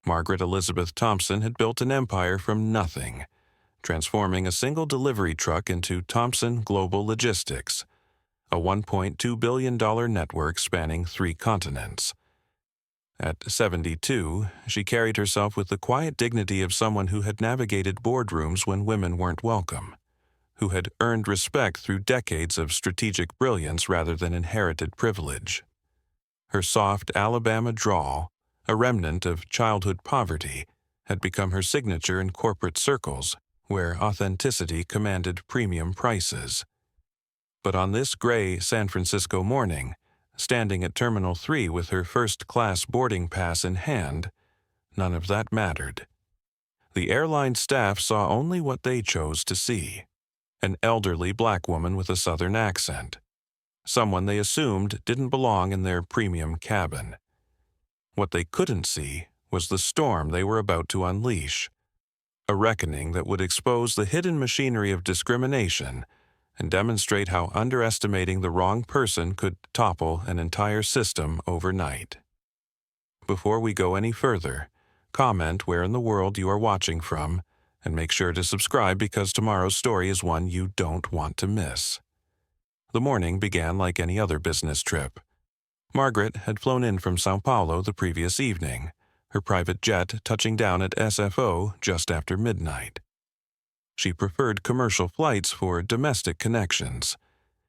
Margaret Elizabeth Thompson had built an empire from nothing, transforming a single delivery truck into Thompson Global Logistics, a $1.2 billion network spanning 3 continents. At 72, she carried herself with the quiet dignity of someone who had navigated boardrooms when women weren't welcome, who had earned respect through decades of strategic brilliance rather than inherited privilege. Her soft Alabama drawl, a remnant of childhood poverty, had become her signature in corporate circles, where authenticity commanded premium prices. But on this gray San Francisco morning, standing at Terminal 3 with her first-class boarding pass in hand, none of that mattered. The airline staff saw only what they chose to see: an elderly black woman with a Southern accent, someone they assumed didn't belong in their premium cabin. What they couldn't see was the storm they were about to unleash, a reckoning that would expose the hidden machinery of discrimination and demonstrate how underestimating the wrong person could topple an entire system overnight. Before we go any further, comment where in the world you are watching from, and make sure to subscribe because tomorrow's story is one you don't want to miss. The morning began like any other business trip. Margaret had flown in from Sao Paulo the previous evening, her private jet touching down at SFO just after midnight. She preferred commercial flights for domestic connections.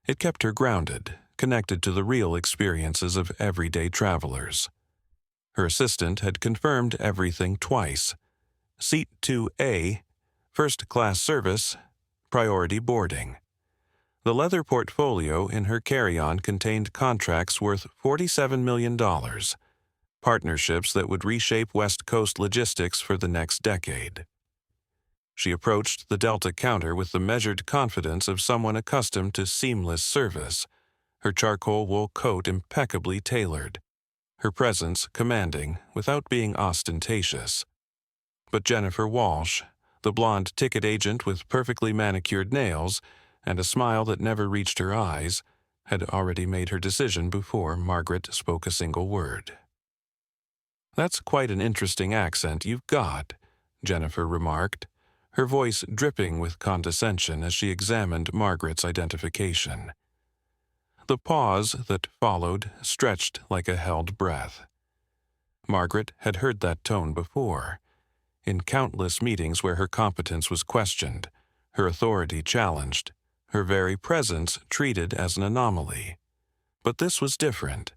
It kept her grounded, connected to the real experiences of everyday travelers. Her assistant had confirmed everything twice. Seat 2A, first-class service, priority boarding. The leather portfolio in her carry-on contained contracts worth $47 million, partnerships that would reshape West Coast logistics for the next decade. She approached the Delta counter with the measured confidence of someone accustomed to seamless service, her charcoal wool coat impeccably tailored, her presence commanding without being ostentatious. But Jennifer Walsh, the blonde ticket agent with perfectly manicured nails and a smile that never reached her eyes, had already made her decision before Margaret spoke a single word. "That's quite an interesting accent you've got," Jennifer remarked, her voice dripping with condescension as she examined Margaret's identification. The pause that followed stretched like a held breath. Margaret had heard that tone before, in countless meetings where her competence was questioned, her authority challenged, her very presence treated as an anomaly. But this was different.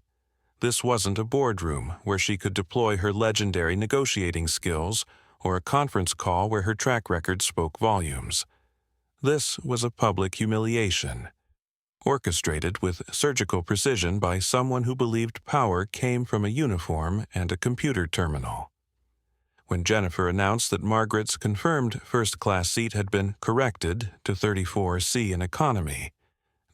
This wasn't a boardroom where she could deploy her legendary negotiating skills or a conference call where her track record spoke volumes. This was a public humiliation, orchestrated with surgical precision by someone who believed power came from a uniform and a computer terminal. When Jennifer announced that Margaret's confirmed first-class seat had been corrected to 34C in economy,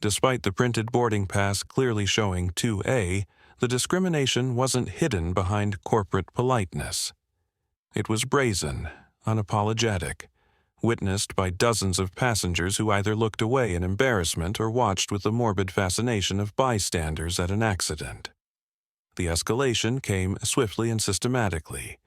despite the printed boarding pass clearly showing 2A, the discrimination wasn't hidden behind corporate politeness. It was brazen, unapologetic, witnessed by dozens of passengers who either looked away in embarrassment or watched with the morbid fascination of bystanders at an accident. The escalation came swiftly and systematically.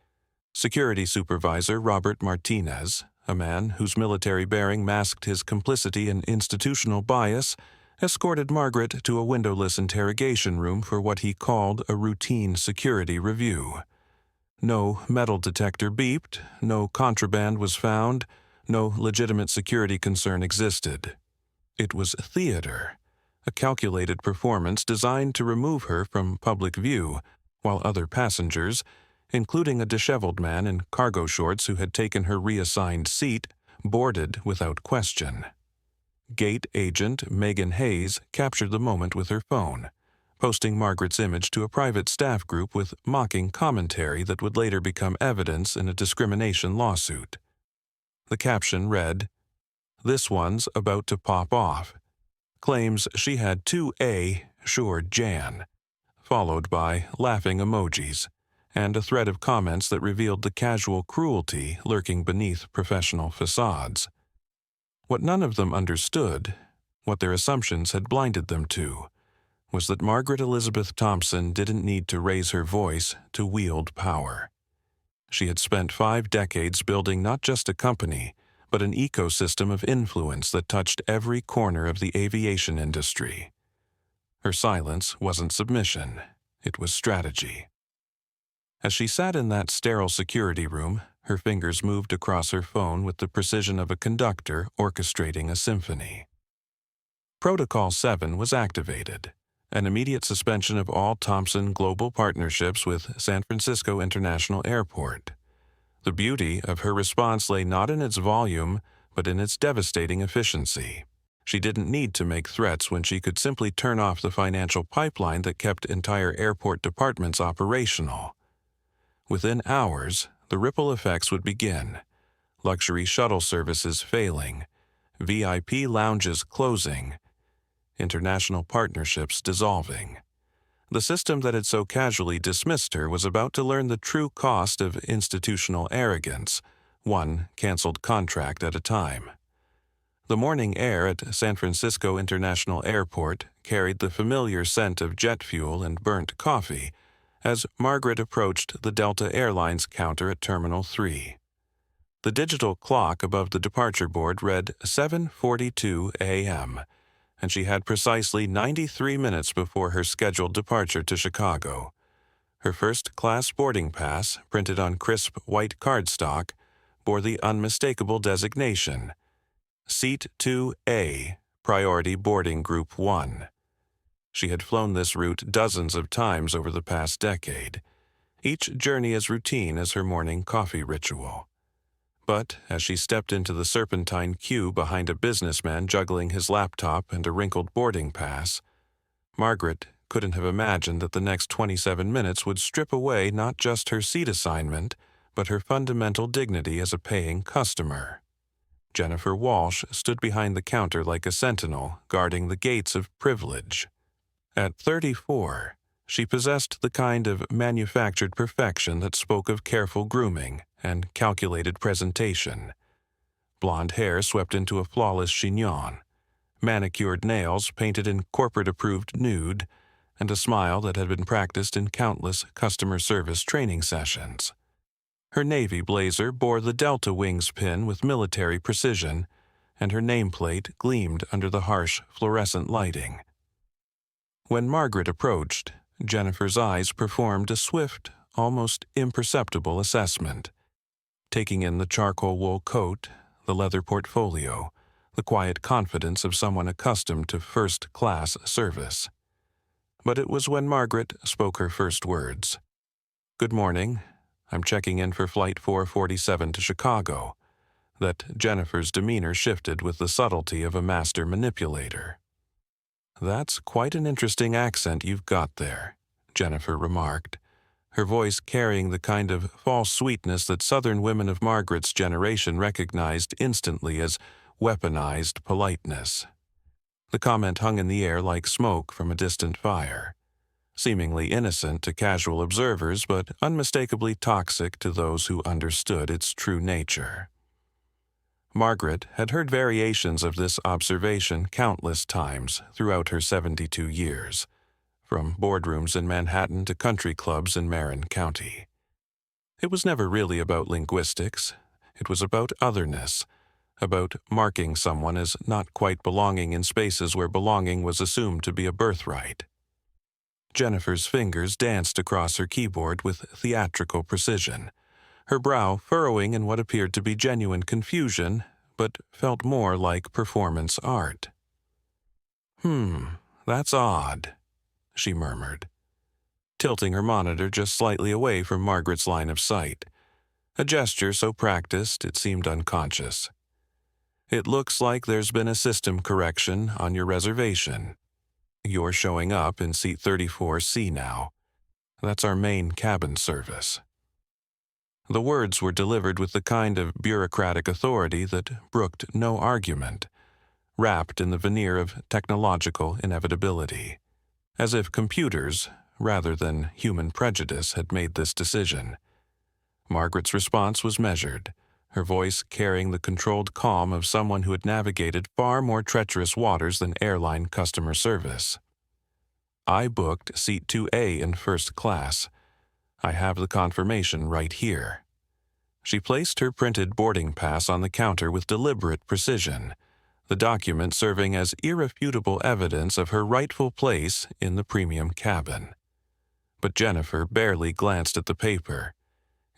Security Supervisor Robert Martinez, a man whose military bearing masked his complicity in institutional bias, escorted Margaret to a windowless interrogation room for what he called a routine security review. No metal detector beeped, no contraband was found, no legitimate security concern existed. It was theater, a calculated performance designed to remove her from public view, while other passengers, including a disheveled man in cargo shorts who had taken her reassigned seat, boarded without question. Gate agent Megan Hayes captured the moment with her phone, posting Margaret's image to a private staff group with mocking commentary that would later become evidence in a discrimination lawsuit. The caption read, "This one's about to pop off. Claims she had 2A, sure Jan," followed by laughing emojis, and a thread of comments that revealed the casual cruelty lurking beneath professional facades. What none of them understood, what their assumptions had blinded them to, was that Margaret Elizabeth Thompson didn't need to raise her voice to wield power. She had spent 5 decades building not just a company, but an ecosystem of influence that touched every corner of the aviation industry. Her silence wasn't submission, it was strategy. As she sat in that sterile security room, her fingers moved across her phone with the precision of a conductor orchestrating a symphony. Protocol 7 was activated, an immediate suspension of all Thompson Global partnerships with San Francisco International Airport. The beauty of her response lay not in its volume, but in its devastating efficiency. She didn't need to make threats when she could simply turn off the financial pipeline that kept entire airport departments operational. Within hours, the ripple effects would begin. Luxury shuttle services failing, VIP lounges closing, international partnerships dissolving. The system that had so casually dismissed her was about to learn the true cost of institutional arrogance, one canceled contract at a time. The morning air at San Francisco International Airport carried the familiar scent of jet fuel and burnt coffee as Margaret approached the Delta Airlines counter at Terminal 3. The digital clock above the departure board read 7:42 a.m., and she had precisely 93 minutes before her scheduled departure to Chicago. Her first-class boarding pass, printed on crisp white cardstock, bore the unmistakable designation, Seat 2A, Priority Boarding Group 1. She had flown this route dozens of times over the past decade, each journey as routine as her morning coffee ritual. But as she stepped into the serpentine queue behind a businessman juggling his laptop and a wrinkled boarding pass, Margaret couldn't have imagined that the next 27 minutes would strip away not just her seat assignment, but her fundamental dignity as a paying customer. Jennifer Walsh stood behind the counter like a sentinel, guarding the gates of privilege. At 34, she possessed the kind of manufactured perfection that spoke of careful grooming and calculated presentation. Blonde hair swept into a flawless chignon, manicured nails painted in corporate-approved nude, and a smile that had been practiced in countless customer service training sessions. Her navy blazer bore the Delta Wings pin with military precision, and her nameplate gleamed under the harsh fluorescent lighting. When Margaret approached, Jennifer's eyes performed a swift, almost imperceptible assessment, taking in the charcoal wool coat, the leather portfolio, the quiet confidence of someone accustomed to first-class service. But it was when Margaret spoke her first words. "Good morning. I'm checking in for Flight 447 to Chicago," that Jennifer's demeanor shifted with the subtlety of a master manipulator. "That's quite an interesting accent you've got there," Jennifer remarked, her voice carrying the kind of false sweetness that Southern women of Margaret's generation recognized instantly as weaponized politeness. The comment hung in the air like smoke from a distant fire, seemingly innocent to casual observers but unmistakably toxic to those who understood its true nature. Margaret had heard variations of this observation countless times throughout her 72 years, from boardrooms in Manhattan to country clubs in Marin County. It was never really about linguistics. It was about otherness, about marking someone as not quite belonging in spaces where belonging was assumed to be a birthright. Jennifer's fingers danced across her keyboard with theatrical precision, her brow furrowing in what appeared to be genuine confusion, but felt more like performance art. That's odd," she murmured, tilting her monitor just slightly away from Margaret's line of sight, a gesture so practiced it seemed unconscious. "It looks like there's been a system correction on your reservation. You're showing up in seat 34C now. That's our main cabin service." The words were delivered with the kind of bureaucratic authority that brooked no argument, wrapped in the veneer of technological inevitability, as if computers, rather than human prejudice, had made this decision. Margaret's response was measured, her voice carrying the controlled calm of someone who had navigated far more treacherous waters than airline customer service. "I booked Seat 2A in first class. I have the confirmation right here." She placed her printed boarding pass on the counter with deliberate precision, the document serving as irrefutable evidence of her rightful place in the premium cabin. But Jennifer barely glanced at the paper,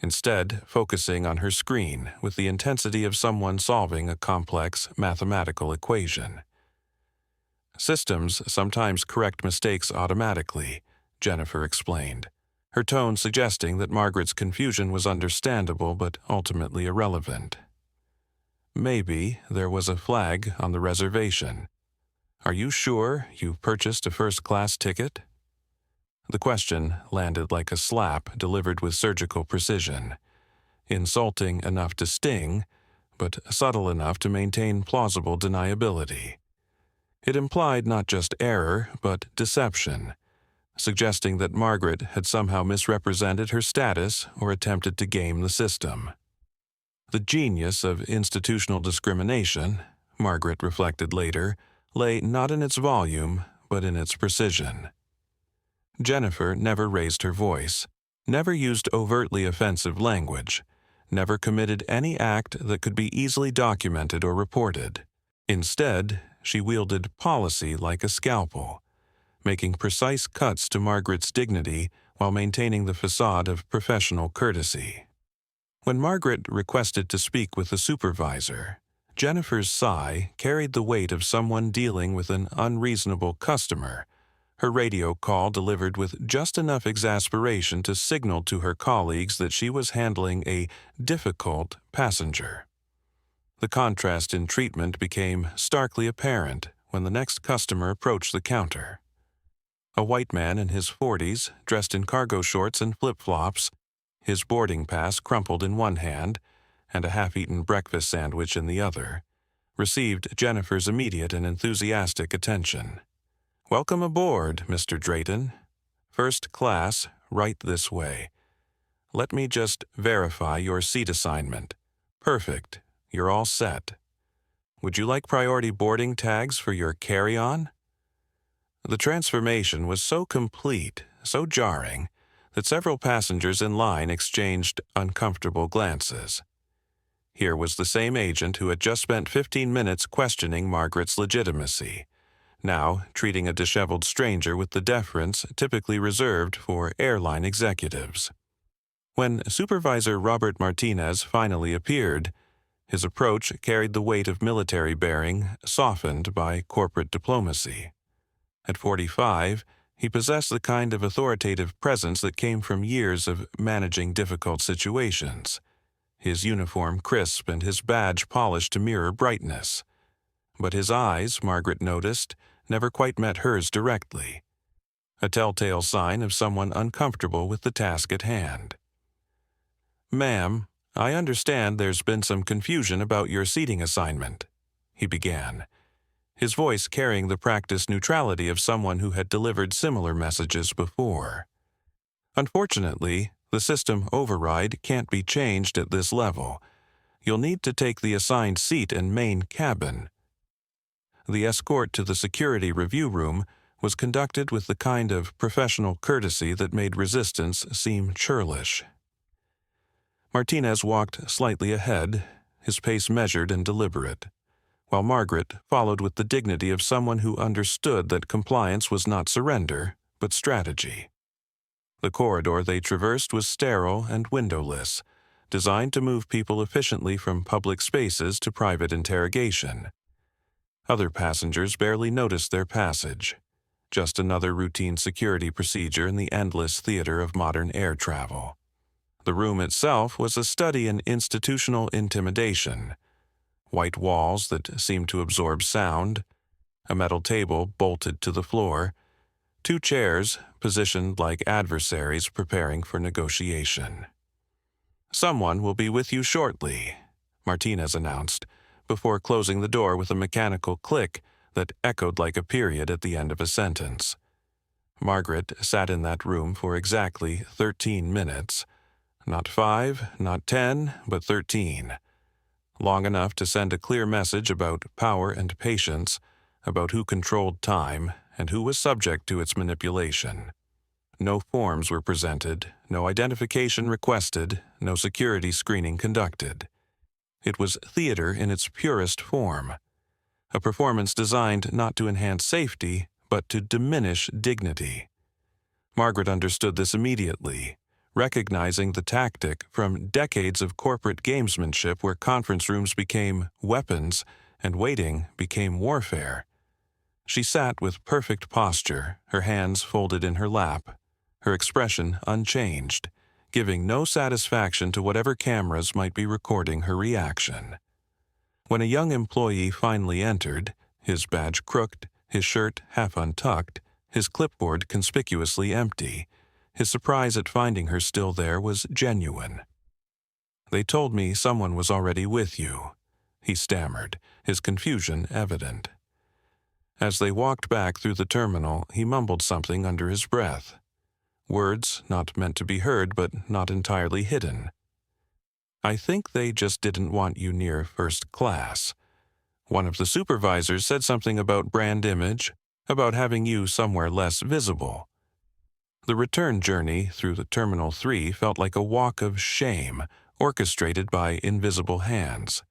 instead focusing on her screen with the intensity of someone solving a complex mathematical equation. "Systems sometimes correct mistakes automatically," Jennifer explained, her tone suggesting that Margaret's confusion was understandable but ultimately irrelevant. "Maybe there was a flag on the reservation. Are you sure you purchased a first-class ticket?" The question landed like a slap delivered with surgical precision, insulting enough to sting, but subtle enough to maintain plausible deniability. It implied not just error, but deception, suggesting that Margaret had somehow misrepresented her status or attempted to game the system. The genius of institutional discrimination, Margaret reflected later, lay not in its volume, but in its precision. Jennifer never raised her voice, never used overtly offensive language, never committed any act that could be easily documented or reported. Instead, she wielded policy like a scalpel, making precise cuts to Margaret's dignity while maintaining the facade of professional courtesy. When Margaret requested to speak with the supervisor, Jennifer's sigh carried the weight of someone dealing with an unreasonable customer, her radio call delivered with just enough exasperation to signal to her colleagues that she was handling a difficult passenger. The contrast in treatment became starkly apparent when the next customer approached the counter. A white man in his 40s, dressed in cargo shorts and flip-flops, his boarding pass crumpled in one hand and a half-eaten breakfast sandwich in the other, received Jennifer's immediate and enthusiastic attention. "Welcome aboard, Mr. Drayton. First class, right this way. Let me just verify your seat assignment. Perfect. You're all set. Would you like priority boarding tags for your carry-on?" The transformation was so complete, so jarring, that several passengers in line exchanged uncomfortable glances. Here was the same agent who had just spent 15 minutes questioning Margaret's legitimacy, now treating a disheveled stranger with the deference typically reserved for airline executives. When Supervisor Robert Martinez finally appeared, his approach carried the weight of military bearing, softened by corporate diplomacy. At 45, he possessed the kind of authoritative presence that came from years of managing difficult situations, his uniform crisp and his badge polished to mirror brightness. But his eyes, Margaret noticed, never quite met hers directly, a telltale sign of someone uncomfortable with the task at hand. "Ma'am, I understand there's been some confusion about your seating assignment," he began, his voice carrying the practiced neutrality of someone who had delivered similar messages before. "Unfortunately, the system override can't be changed at this level. You'll need to take the assigned seat in main cabin." The escort to the security review room was conducted with the kind of professional courtesy that made resistance seem churlish. Martinez walked slightly ahead, his pace measured and deliberate, while Margaret followed with the dignity of someone who understood that compliance was not surrender, but strategy. The corridor they traversed was sterile and windowless, designed to move people efficiently from public spaces to private interrogation. Other passengers barely noticed their passage, just another routine security procedure in the endless theater of modern air travel. The room itself was a study in institutional intimidation. White walls that seemed to absorb sound, a metal table bolted to the floor, 2 chairs positioned like adversaries preparing for negotiation. "Someone will be with you shortly," Martinez announced, before closing the door with a mechanical click that echoed like a period at the end of a sentence. Margaret sat in that room for exactly 13 minutes. Not 5, not 10, but 13. Long enough to send a clear message about power and patience, about who controlled time and who was subject to its manipulation. No forms were presented, no identification requested, no security screening conducted. It was theater in its purest form, a performance designed not to enhance safety, but to diminish dignity. Margaret understood this immediately, recognizing the tactic from decades of corporate gamesmanship where conference rooms became weapons and waiting became warfare. She sat with perfect posture, her hands folded in her lap, her expression unchanged, giving no satisfaction to whatever cameras might be recording her reaction. When a young employee finally entered, his badge crooked, his shirt half untucked, his clipboard conspicuously empty, his surprise at finding her still there was genuine. "They told me someone was already with you," he stammered, his confusion evident. As they walked back through the terminal, he mumbled something under his breath. Words not meant to be heard but not entirely hidden. "I think they just didn't want you near first class. One of the supervisors said something about brand image, about having you somewhere less visible." The return journey through the Terminal 3 felt like a walk of shame, orchestrated by invisible hands.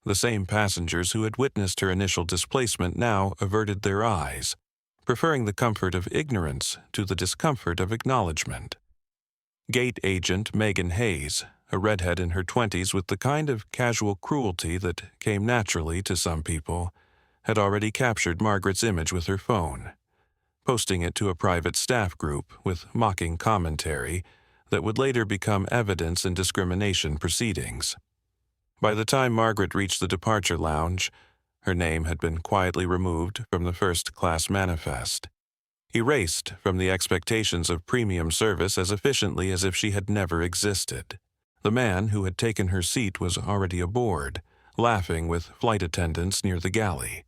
The same passengers who had witnessed her initial displacement now averted their eyes, preferring the comfort of ignorance to the discomfort of acknowledgement. Gate agent Megan Hayes, a redhead in her 20s with the kind of casual cruelty that came naturally to some people, had already captured Margaret's image with her phone, posting it to a private staff group with mocking commentary that would later become evidence in discrimination proceedings. By the time Margaret reached the departure lounge, her name had been quietly removed from the first-class manifest, erased from the expectations of premium service as efficiently as if she had never existed. The man who had taken her seat was already aboard, laughing with flight attendants near the galley,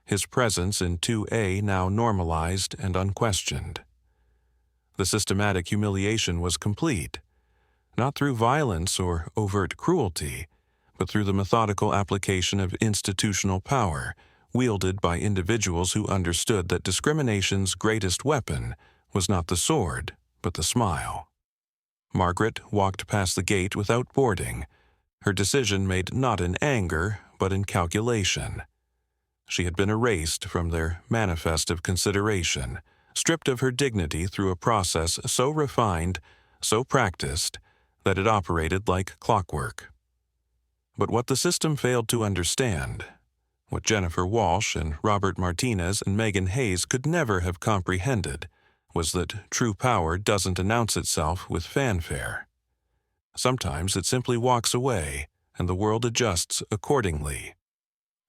his presence in 2A now normalized and unquestioned. The systematic humiliation was complete, not through violence or overt cruelty, but through the methodical application of institutional power, wielded by individuals who understood that discrimination's greatest weapon was not the sword, but the smile. Margaret walked past the gate without boarding, her decision made not in anger, but in calculation. She had been erased from their manifest of consideration, stripped of her dignity through a process so refined, so practiced, that it operated like clockwork. But what the system failed to understand, what Jennifer Walsh and Robert Martinez and Megan Hayes could never have comprehended, was that true power doesn't announce itself with fanfare. Sometimes it simply walks away, and the world adjusts accordingly.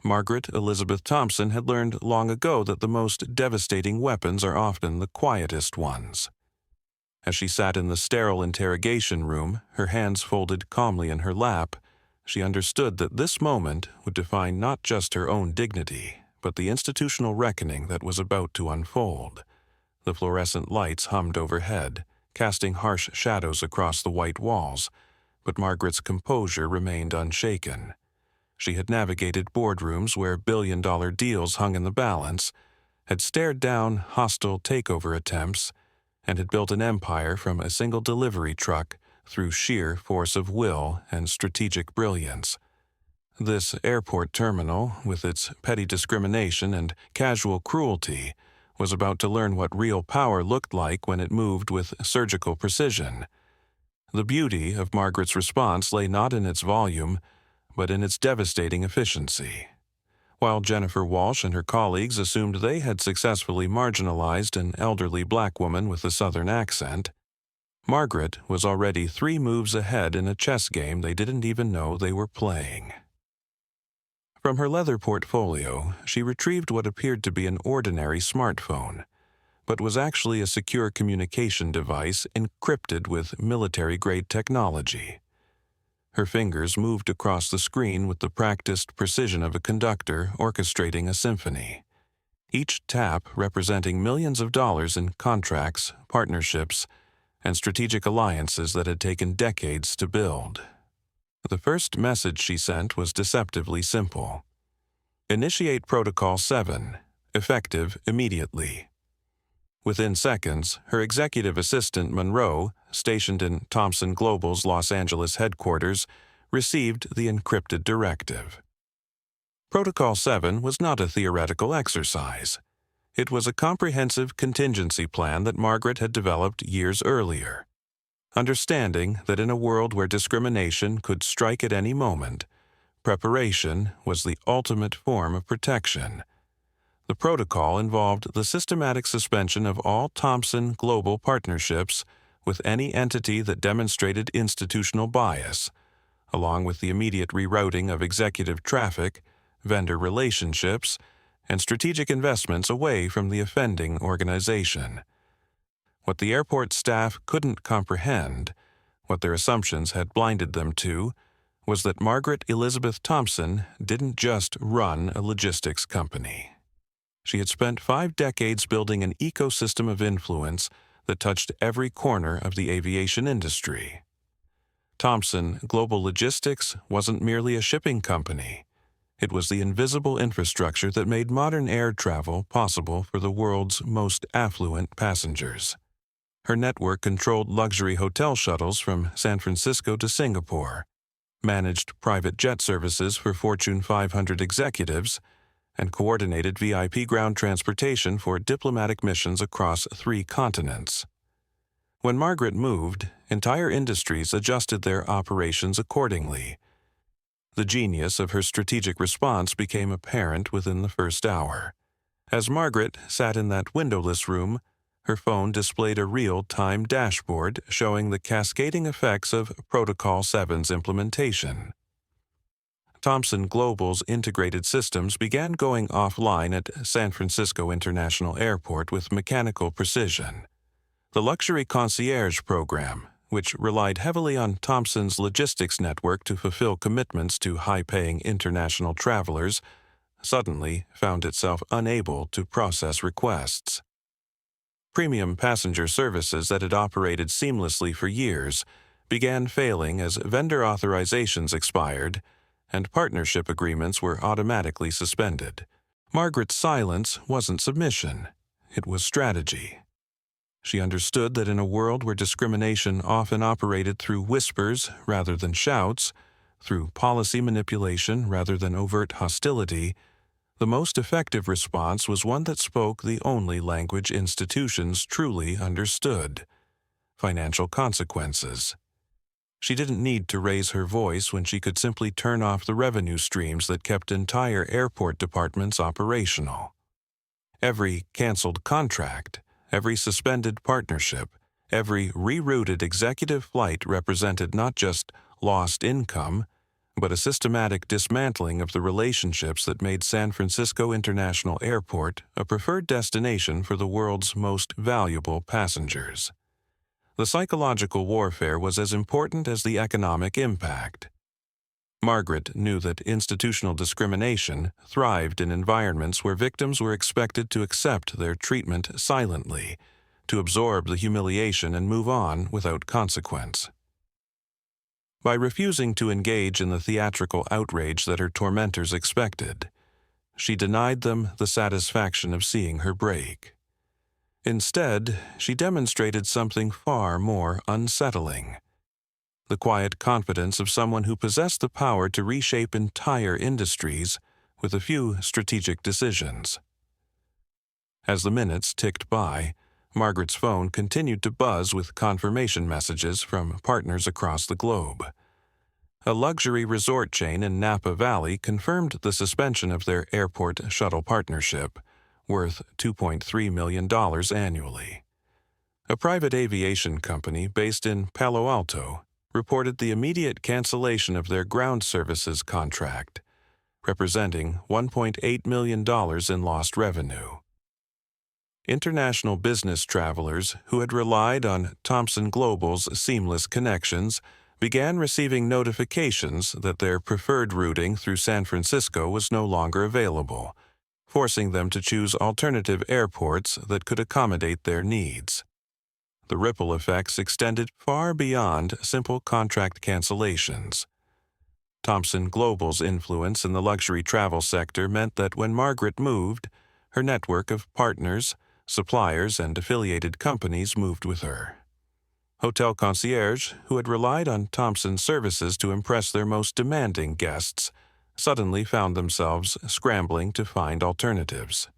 Margaret Elizabeth Thompson had learned long ago that the most devastating weapons are often the quietest ones. As she sat in the sterile interrogation room, her hands folded calmly in her lap, she understood that this moment would define not just her own dignity, but the institutional reckoning that was about to unfold. The fluorescent lights hummed overhead, casting harsh shadows across the white walls, but Margaret's composure remained unshaken. She had navigated boardrooms where billion-dollar deals hung in the balance, had stared down hostile takeover attempts, and had built an empire from a single delivery truck through sheer force of will and strategic brilliance. This airport terminal, with its petty discrimination and casual cruelty, was about to learn what real power looked like when it moved with surgical precision. The beauty of Margaret's response lay not in its volume, but in its devastating efficiency. While Jennifer Walsh and her colleagues assumed they had successfully marginalized an elderly black woman with a Southern accent, Margaret was already 3 moves ahead in a chess game they didn't even know they were playing. From her leather portfolio, she retrieved what appeared to be an ordinary smartphone, but was actually a secure communication device encrypted with military-grade technology. Her fingers moved across the screen with the practiced precision of a conductor orchestrating a symphony, each tap representing millions of dollars in contracts, partnerships, and strategic alliances that had taken decades to build. The first message she sent was deceptively simple. "Initiate Protocol 7, effective immediately." Within seconds, her executive assistant Monroe, stationed in Thompson Global's Los Angeles headquarters, received the encrypted directive. Protocol 7 was not a theoretical exercise. It was a comprehensive contingency plan that Margaret had developed years earlier. Understanding that in a world where discrimination could strike at any moment, preparation was the ultimate form of protection. The protocol involved the systematic suspension of all Thompson Global partnerships with any entity that demonstrated institutional bias, along with the immediate rerouting of executive traffic, vendor relationships, and strategic investments away from the offending organization. What the airport staff couldn't comprehend, what their assumptions had blinded them to, was that Margaret Elizabeth Thompson didn't just run a logistics company. She had spent 5 decades building an ecosystem of influence that touched every corner of the aviation industry. Thompson Global Logistics wasn't merely a shipping company. It was the invisible infrastructure that made modern air travel possible for the world's most affluent passengers. Her network controlled luxury hotel shuttles from San Francisco to Singapore, managed private jet services for Fortune 500 executives, and coordinated VIP ground transportation for diplomatic missions across 3 continents. When Margaret moved, entire industries adjusted their operations accordingly. The genius of her strategic response became apparent within the first hour. As Margaret sat in that windowless room, her phone displayed a real-time dashboard showing the cascading effects of Protocol 7's implementation. Thompson Global's integrated systems began going offline at San Francisco International Airport with mechanical precision. The Luxury Concierge program, which relied heavily on Thompson's logistics network to fulfill commitments to high-paying international travelers, suddenly found itself unable to process requests. Premium passenger services that had operated seamlessly for years began failing as vendor authorizations expired and partnership agreements were automatically suspended. Margaret's silence wasn't submission, it was strategy. She understood that in a world where discrimination often operated through whispers rather than shouts, through policy manipulation rather than overt hostility, the most effective response was one that spoke the only language institutions truly understood: financial consequences. She didn't need to raise her voice when she could simply turn off the revenue streams that kept entire airport departments operational. Every canceled contract, every suspended partnership, every rerouted executive flight represented not just lost income, but a systematic dismantling of the relationships that made San Francisco International Airport a preferred destination for the world's most valuable passengers. The psychological warfare was as important as the economic impact. Margaret knew that institutional discrimination thrived in environments where victims were expected to accept their treatment silently, to absorb the humiliation and move on without consequence. By refusing to engage in the theatrical outrage that her tormentors expected, she denied them the satisfaction of seeing her break. Instead, she demonstrated something far more unsettling: the quiet confidence of someone who possessed the power to reshape entire industries with a few strategic decisions. As the minutes ticked by, Margaret's phone continued to buzz with confirmation messages from partners across the globe. A luxury resort chain in Napa Valley confirmed the suspension of their airport shuttle partnership, worth $2.3 million annually. A private aviation company based in Palo Alto reported the immediate cancellation of their ground services contract, representing $1.8 million in lost revenue. International business travelers who had relied on Thompson Global's seamless connections began receiving notifications that their preferred routing through San Francisco was no longer available, forcing them to choose alternative airports that could accommodate their needs. The ripple effects extended far beyond simple contract cancellations. Thompson Global's influence in the luxury travel sector meant that when Margaret moved, her network of partners, Suppliers and affiliated companies moved with her. Hotel concierge, who had relied on Thompson's services to impress their most demanding guests, suddenly found themselves scrambling to find alternatives.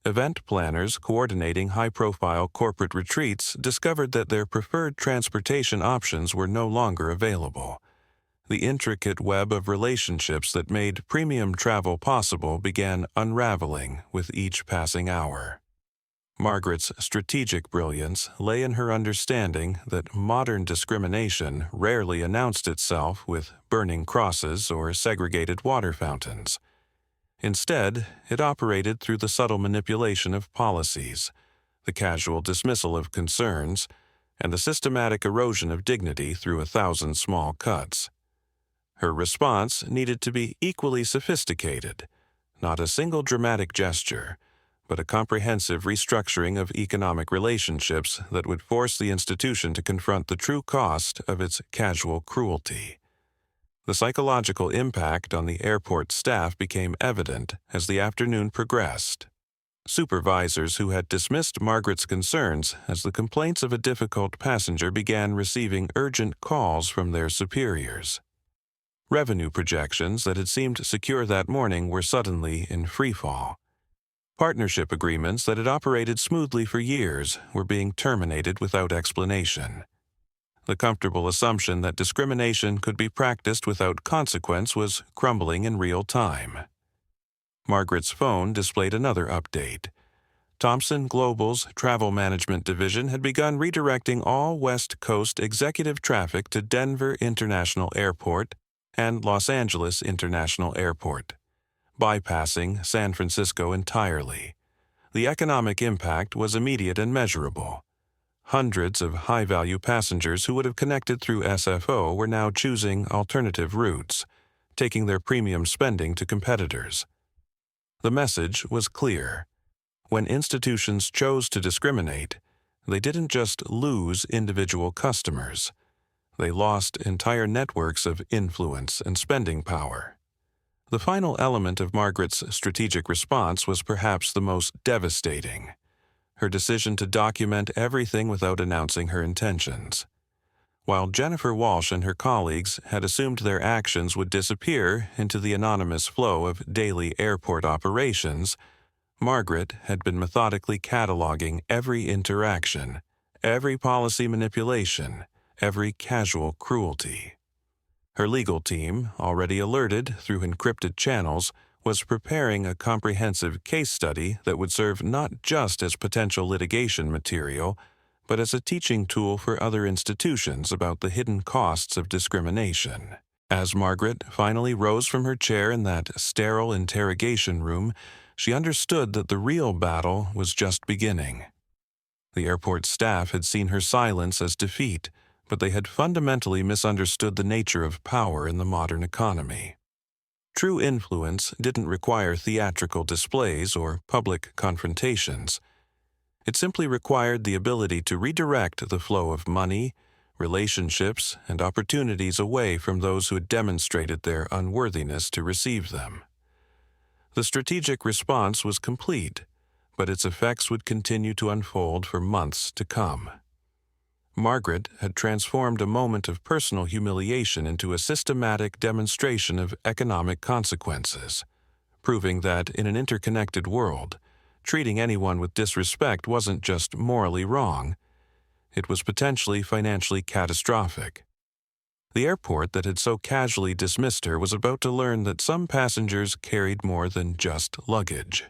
Event planners coordinating high-profile corporate retreats discovered that their preferred transportation options were no longer available. The intricate web of relationships that made premium travel possible began unraveling with each passing hour. Margaret's strategic brilliance lay in her understanding that modern discrimination rarely announced itself with burning crosses or segregated water fountains. Instead, it operated through the subtle manipulation of policies, the casual dismissal of concerns, and the systematic erosion of dignity through 1,000 small cuts. Her response needed to be equally sophisticated, not a single dramatic gesture, but a comprehensive restructuring of economic relationships that would force the institution to confront the true cost of its casual cruelty. The psychological impact on the airport staff became evident as the afternoon progressed. Supervisors who had dismissed Margaret's concerns as the complaints of a difficult passenger began receiving urgent calls from their superiors. Revenue projections that had seemed secure that morning were suddenly in freefall. Partnership agreements that had operated smoothly for years were being terminated without explanation. The comfortable assumption that discrimination could be practiced without consequence was crumbling in real time. Margaret's phone displayed another update. Thompson Global's travel management division had begun redirecting all West Coast executive traffic to Denver International Airport and Los Angeles International Airport, bypassing San Francisco entirely. The economic impact was immediate and measurable. Hundreds of high-value passengers who would have connected through SFO were now choosing alternative routes, taking their premium spending to competitors. The message was clear. When institutions chose to discriminate, they didn't just lose individual customers. They lost entire networks of influence and spending power. The final element of Margaret's strategic response was perhaps the most devastating: her decision to document everything without announcing her intentions. While Jennifer Walsh and her colleagues had assumed their actions would disappear into the anonymous flow of daily airport operations, Margaret had been methodically cataloging every interaction, every policy manipulation, every casual cruelty. Her legal team, already alerted through encrypted channels, was preparing a comprehensive case study that would serve not just as potential litigation material, but as a teaching tool for other institutions about the hidden costs of discrimination. As Margaret finally rose from her chair in that sterile interrogation room, she understood that the real battle was just beginning. The airport staff had seen her silence as defeat, but they had fundamentally misunderstood the nature of power in the modern economy. True influence didn't require theatrical displays or public confrontations. It simply required the ability to redirect the flow of money, relationships, and opportunities away from those who had demonstrated their unworthiness to receive them. The strategic response was complete, but its effects would continue to unfold for months to come. Margaret had transformed a moment of personal humiliation into a systematic demonstration of economic consequences, proving that in an interconnected world, treating anyone with disrespect wasn't just morally wrong, it was potentially financially catastrophic. The airport that had so casually dismissed her was about to learn that some passengers carried more than just luggage.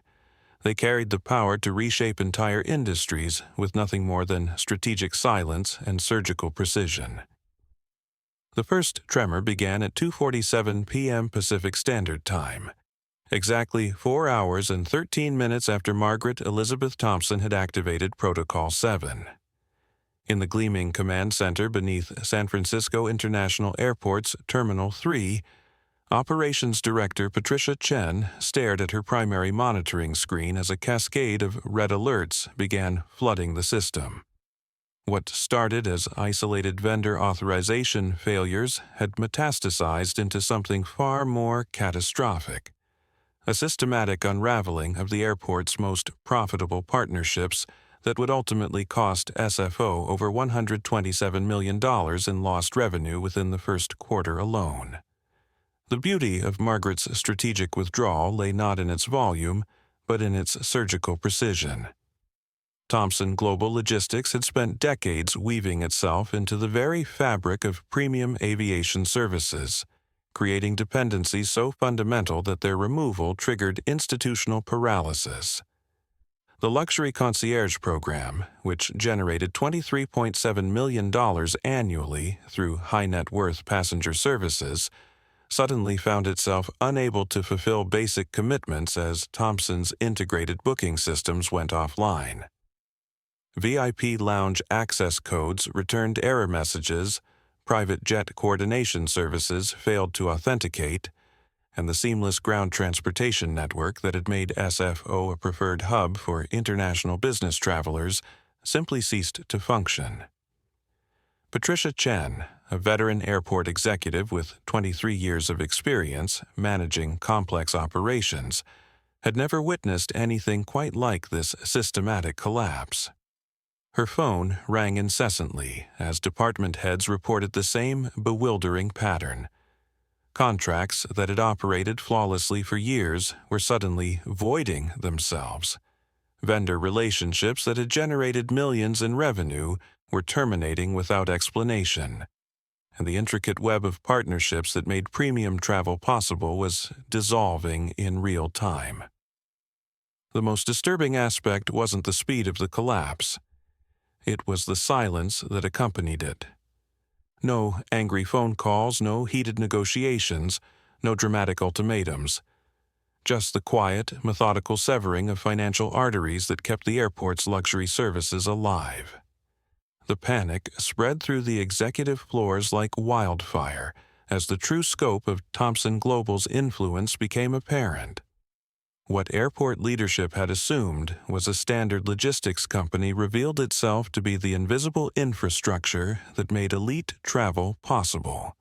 They carried the power to reshape entire industries with nothing more than strategic silence and surgical precision. The first tremor began at 2:47 p.m. Pacific Standard Time, exactly 4 hours and 13 minutes after Margaret Elizabeth Thompson had activated Protocol 7. In the gleaming command center beneath San Francisco International Airport's Terminal 3, Operations Director Patricia Chen stared at her primary monitoring screen as a cascade of red alerts began flooding the system. What started as isolated vendor authorization failures had metastasized into something far more catastrophic. a systematic unraveling of the airport's most profitable partnerships that would ultimately cost SFO over $127 million in lost revenue within the first quarter alone. The beauty of Margaret's strategic withdrawal lay not in its volume, but in its surgical precision. Thompson Global Logistics had spent decades weaving itself into the very fabric of premium aviation services, creating dependencies so fundamental that their removal triggered institutional paralysis. The Luxury Concierge Program, which generated $23.7 million annually through high-net-worth passenger services, suddenly found itself unable to fulfill basic commitments as Thompson's integrated booking systems went offline. VIP lounge access codes returned error messages, private jet coordination services failed to authenticate, and the seamless ground transportation network that had made SFO a preferred hub for international business travelers simply ceased to function. Patricia Chen, a veteran airport executive with 23 years of experience managing complex operations, had never witnessed anything quite like this systematic collapse. Her phone rang incessantly as department heads reported the same bewildering pattern. Contracts that had operated flawlessly for years were suddenly voiding themselves. Vendor relationships that had generated millions in revenue were terminating without explanation, and the intricate web of partnerships that made premium travel possible was dissolving in real time. The most disturbing aspect wasn't the speed of the collapse. It was the silence that accompanied it. No angry phone calls, no heated negotiations, no dramatic ultimatums. Just the quiet, methodical severing of financial arteries that kept the airport's luxury services alive. The panic spread through the executive floors like wildfire as the true scope of Thompson Global's influence became apparent. What airport leadership had assumed was a standard logistics company revealed itself to be the invisible infrastructure that made elite travel possible.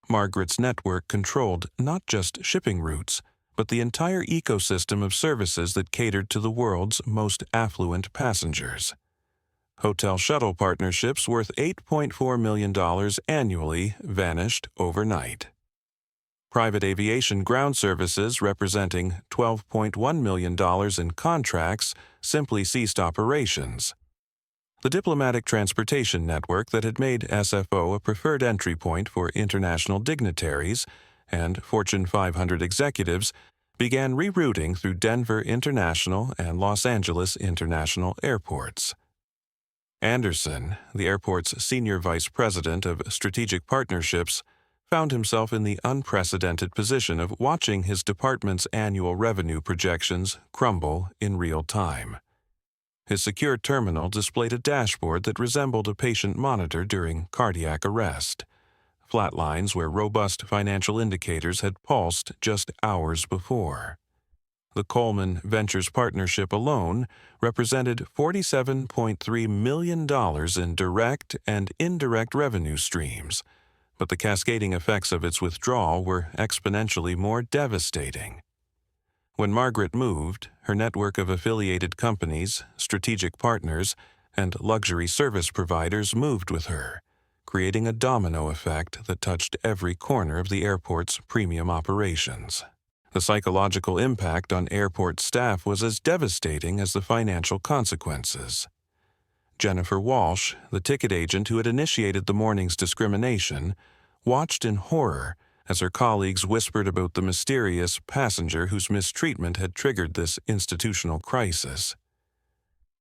Margaret's network controlled not just shipping routes, but the entire ecosystem of services that catered to the world's most affluent passengers. Hotel shuttle partnerships worth $8.4 million annually vanished overnight. Private aviation ground services representing $12.1 million in contracts simply ceased operations. The diplomatic transportation network that had made SFO a preferred entry point for international dignitaries and Fortune 500 executives began rerouting through Denver International and Los Angeles International airports. Anderson, the airport's senior vice president of strategic partnerships, found himself in the unprecedented position of watching his department's annual revenue projections crumble in real time. His secure terminal displayed a dashboard that resembled a patient monitor during cardiac arrest, flat lines where robust financial indicators had pulsed just hours before. The Coleman Ventures partnership alone represented $47.3 million in direct and indirect revenue streams, but the cascading effects of its withdrawal were exponentially more devastating. When Margaret moved, her network of affiliated companies, strategic partners, and luxury service providers moved with her, creating a domino effect that touched every corner of the airport's premium operations. The psychological impact on airport staff was as devastating as the financial consequences. Jennifer Walsh, the ticket agent who had initiated the morning's discrimination, watched in horror as her colleagues whispered about the mysterious passenger whose mistreatment had triggered this institutional crisis.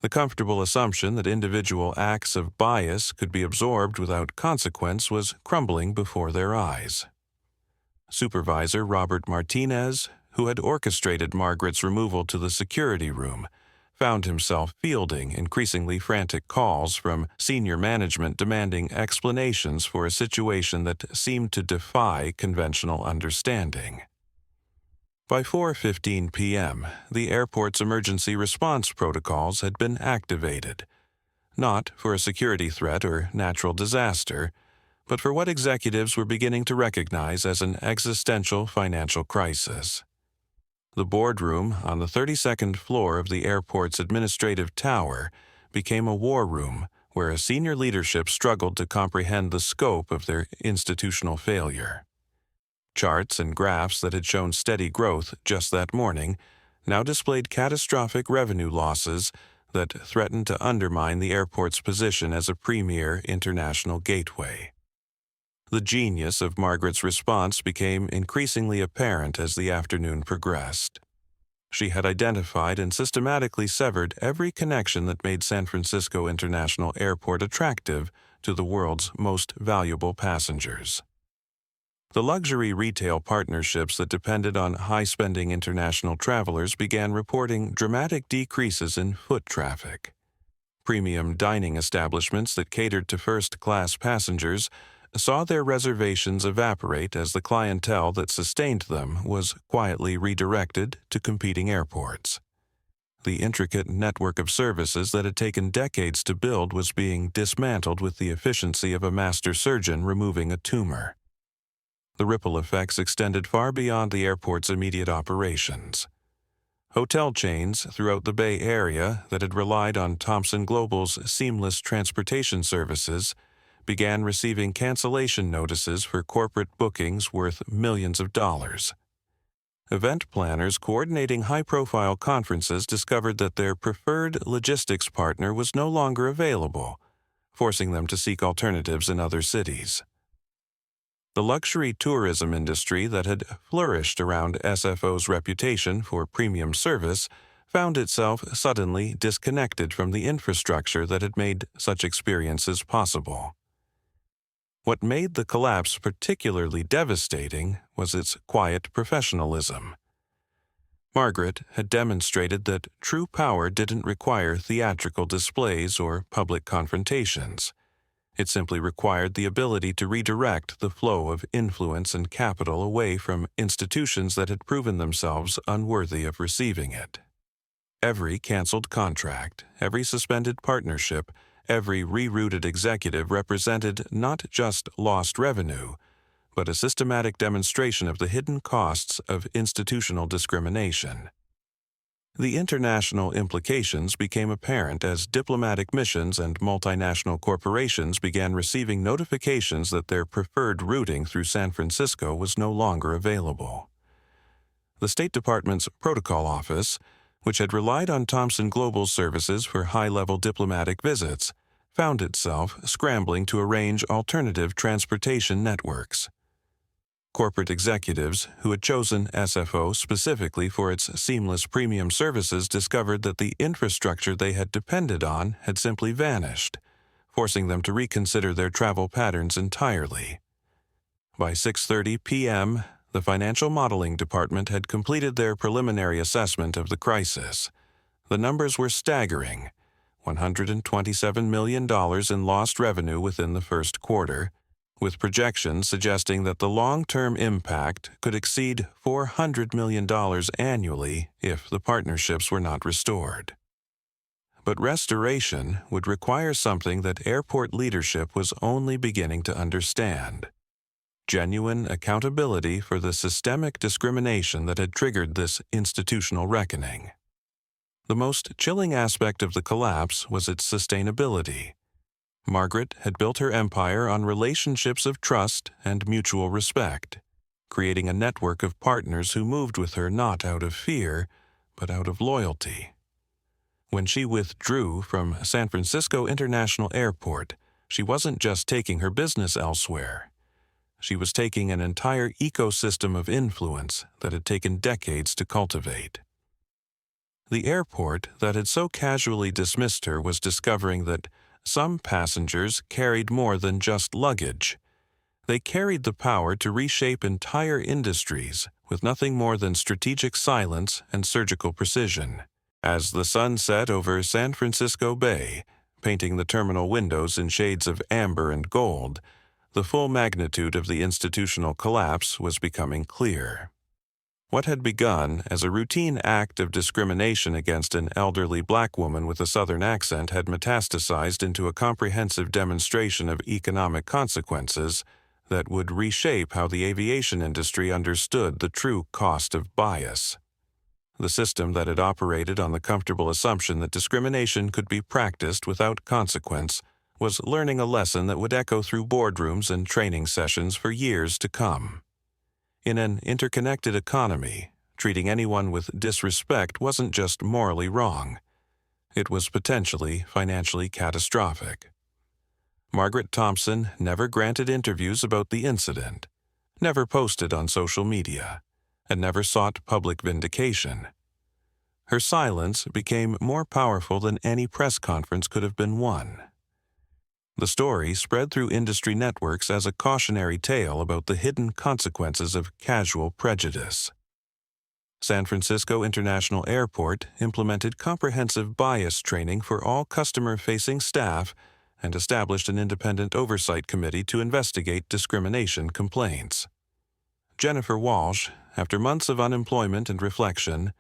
The comfortable assumption that individual acts of bias could be absorbed without consequence was crumbling before their eyes. Supervisor Robert Martinez, who had orchestrated Margaret's removal to the security room, found himself fielding increasingly frantic calls from senior management demanding explanations for a situation that seemed to defy conventional understanding. By 4:15 p.m., the airport's emergency response protocols had been activated, not for a security threat or natural disaster, but for what executives were beginning to recognize as an existential financial crisis. The boardroom on the 32nd floor of the airport's administrative tower became a war room where a senior leadership struggled to comprehend the scope of their institutional failure. Charts and graphs that had shown steady growth just that morning now displayed catastrophic revenue losses that threatened to undermine the airport's position as a premier international gateway. The genius of Margaret's response became increasingly apparent as the afternoon progressed. She had identified and systematically severed every connection that made San Francisco International Airport attractive to the world's most valuable passengers. The luxury retail partnerships that depended on high-spending international travelers began reporting dramatic decreases in foot traffic. Premium dining establishments that catered to first-class passengers saw their reservations evaporate as the clientele that sustained them was quietly redirected to competing airports. The intricate network of services that had taken decades to build was being dismantled with the efficiency of a master surgeon removing a tumor. The ripple effects extended far beyond the airport's immediate operations. Hotel chains throughout the Bay Area that had relied on Thompson Global's seamless transportation services began receiving cancellation notices for corporate bookings worth millions of dollars. Event planners coordinating high-profile conferences discovered that their preferred logistics partner was no longer available, forcing them to seek alternatives in other cities. The luxury tourism industry that had flourished around SFO's reputation for premium service found itself suddenly disconnected from the infrastructure that had made such experiences possible. What made the collapse particularly devastating was its quiet professionalism. Margaret had demonstrated that true power didn't require theatrical displays or public confrontations. It simply required the ability to redirect the flow of influence and capital away from institutions that had proven themselves unworthy of receiving it. Every canceled contract, every suspended partnership, every rerouted executive represented not just lost revenue, but a systematic demonstration of the hidden costs of institutional discrimination. The international implications became apparent as diplomatic missions and multinational corporations began receiving notifications that their preferred routing through San Francisco was no longer available. The State Department's Protocol Office, which had relied on Thompson Global services for high-level diplomatic visits, found itself scrambling to arrange alternative transportation networks. Corporate executives who had chosen SFO specifically for its seamless premium services discovered that the infrastructure they had depended on had simply vanished, forcing them to reconsider their travel patterns entirely. By 6:30 p.m., the Financial Modeling Department had completed their preliminary assessment of the crisis. The numbers were staggering: $127 million in lost revenue within the first quarter, with projections suggesting that the long-term impact could exceed $400 million annually if the partnerships were not restored. But restoration would require something that airport leadership was only beginning to understand: genuine accountability for the systemic discrimination that had triggered this institutional reckoning. The most chilling aspect of the collapse was its sustainability. Margaret had built her empire on relationships of trust and mutual respect, creating a network of partners who moved with her not out of fear, but out of loyalty. When she withdrew from San Francisco International Airport, she wasn't just taking her business elsewhere. She was taking an entire ecosystem of influence that had taken decades to cultivate. The airport that had so casually dismissed her was discovering that some passengers carried more than just luggage. They carried the power to reshape entire industries with nothing more than strategic silence and surgical precision. As the sun set over San Francisco Bay, painting the terminal windows in shades of amber and gold, the full magnitude of the institutional collapse was becoming clear. What had begun as a routine act of discrimination against an elderly black woman with a Southern accent had metastasized into a comprehensive demonstration of economic consequences that would reshape how the aviation industry understood the true cost of bias. The system that had operated on the comfortable assumption that discrimination could be practiced without consequence was learning a lesson that would echo through boardrooms and training sessions for years to come. In an interconnected economy, treating anyone with disrespect wasn't just morally wrong. It was potentially financially catastrophic. Margaret Thompson never granted interviews about the incident, never posted on social media, and never sought public vindication. Her silence became more powerful than any press conference could have been won. The story spread through industry networks as a cautionary tale about the hidden consequences of casual prejudice. San Francisco International Airport implemented comprehensive bias training for all customer-facing staff and established an independent oversight committee to investigate discrimination complaints. Jennifer Walsh, after months of unemployment and reflection,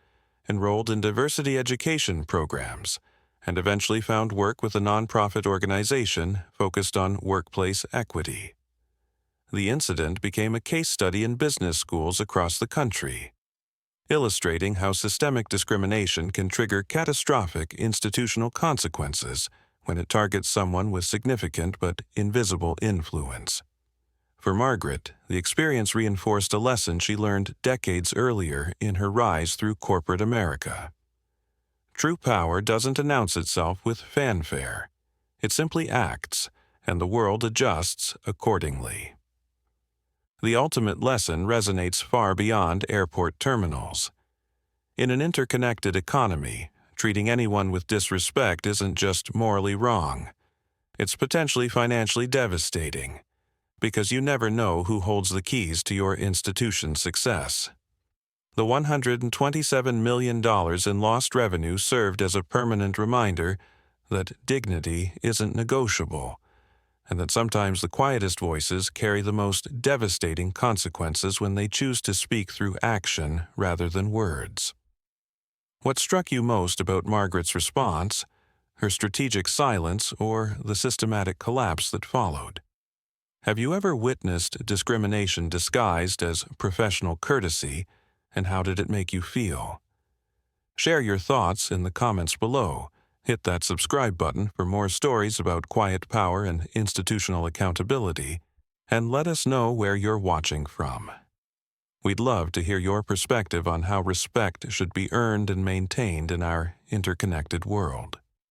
enrolled in diversity education programs and eventually found work with a nonprofit organization focused on workplace equity. The incident became a case study in business schools across the country, illustrating how systemic discrimination can trigger catastrophic institutional consequences when it targets someone with significant but invisible influence. For Margaret, the experience reinforced a lesson she learned decades earlier in her rise through corporate America. True power doesn't announce itself with fanfare. It simply acts, and the world adjusts accordingly. The ultimate lesson resonates far beyond airport terminals. In an interconnected economy, treating anyone with disrespect isn't just morally wrong. It's potentially financially devastating, because you never know who holds the keys to your institution's success. The $127 million in lost revenue served as a permanent reminder that dignity isn't negotiable, and that sometimes the quietest voices carry the most devastating consequences when they choose to speak through action rather than words. What struck you most about Margaret's response, her strategic silence, or the systematic collapse that followed? Have you ever witnessed discrimination disguised as professional courtesy, and how did it make you feel? Share your thoughts in the comments below. Hit that subscribe button for more stories about quiet power and institutional accountability, and let us know where you're watching from. We'd love to hear your perspective on how respect should be earned and maintained in our interconnected world.